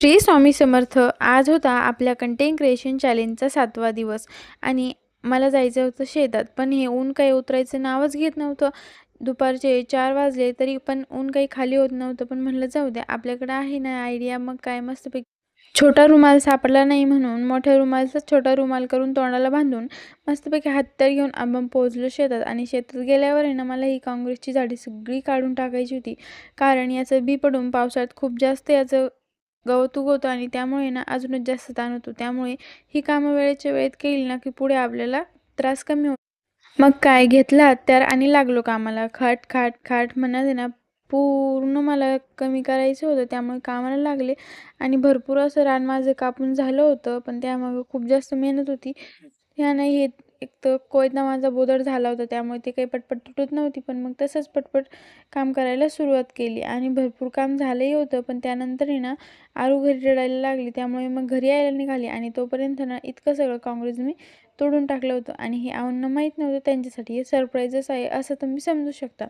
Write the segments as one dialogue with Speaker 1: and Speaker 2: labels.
Speaker 1: श्री स्वामी समर्थ. आज होता आपल्या कंटेंट क्रिएशन चॅलेंजचा 7वा दिवस आणि मला जायचं होतं शेतात. पण हे ऊन काही उतरायचं नावच घेत नव्हतं. दुपारचे 4 वाजले तरी पण ऊन काही खाली होत नव्हतं. पण म्हणलं जाऊ द्या, आपल्याकडे आहे ना आयडिया, मग काय मस्तपैकी छोटा रुमाल सापडला नाही म्हणून मोठ्या रुमालचा छोटा रुमाल करून तोंडाला बांधून मस्तपैकी हाततर घेऊन आपण पोहोचलो शेतात. आणि शेतात गेल्यावर आहे ना, मला ही काँग्रेसची झाडी सगळी काढून टाकायची होती. कारण याचं बी पडून पावसाळ्यात खूप जास्त याचं गवत उगवतं आणि त्यामुळे ना अजूनच जास्त ताण होतो. त्यामुळे ही कामं वेळेच्या वेळेत केली ना, की पुढे आपल्याला त्रास कमी होतो. मग काय घेतला हत्यार आणि लागलो कामाला. खाट, खाट, खाट म्हणत आहे ना, पूर्ण मला कमी करायचं होतं. त्यामुळे कामाला लागले आणि भरपूर असं रान माझं कापून झालं होतं. पण त्यामागं खूप जास्त मेहनत होती. ह्यानं हे एक तर कोयता माझा बोदड झाला होता, त्यामुळे ते काही पटपट तुटत नव्हती. पण मग तसंच पटपट काम करायला सुरुवात केली आणि भरपूर काम झालंही होतं. पण त्यानंतर आहे ना, आरू घरी रडायला लागली. त्यामुळे मग घरी यायला निघाली आणि तोपर्यंत ना इतकं सगळं काँग्रेस मी तोडून टाकलं होतं. आणि हे आऊंना माहीत नव्हतं त्यांच्यासाठी. हे सरप्राईजच आहे असं तुम्ही समजू शकता.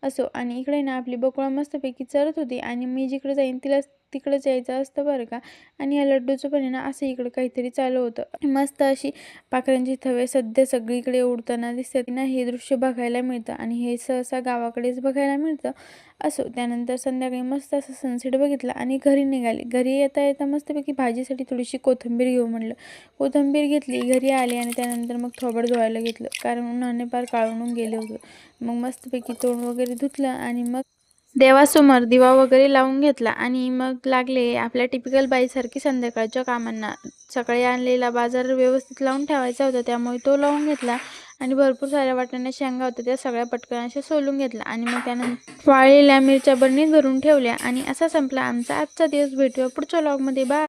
Speaker 1: असो, आणि इकडे ना आपली बकुळा मस्तपैकी चरत होती आणि मी जिकडे जाईन तिला तिकडंच यायचं असतं बरं का. आणि या लड्डूचं पण आहे ना असं इकडं काहीतरी चालू होतं. मस्त अशी पाखरांची थवे सध्या सगळीकडे उडताना दिसतात ना, हे दृश्य बघायला मिळतं आणि हे सहसा गावाकडेच बघायला मिळतं. असो, त्यानंतर संध्याकाळी मस्त असं सनसेट बघितला आणि घरी निघाले. घरी येता येता मस्तपैकी भाजीसाठी थोडीशी कोथिंबीर घेऊ म्हणलं. कोथिंबीर घेतली, घरी आले आणि त्यानंतर मग थोबाड धुवायला घेतलं, कारण उन्हाने पार काळवून गेले होते. मग मस्तपैकी तोंड वगैरे धुतलं आणि मग देवासमोर दिवा वगैरे लावून घेतला आणि मग लागले आपल्या टिपिकल बाईसारखी संध्याकाळच्या कामांना. सकाळी आणलेला बाजार व्यवस्थित लावून ठेवायचा होता, त्यामुळे तो लावून घेतला आणि भरपूर साऱ्या वाटाण्या शेंगा होत्या, त्या सगळ्या पटकन अशा सोलून घेतल्या आणि मग त्यानंतर वाळलेल्या मिरच्या बरणीत भरून ठेवल्या. आणि असा संपला आमचा आजचा दिवस. भेटूया पुढच्या व्लॉगमध्ये. बाय.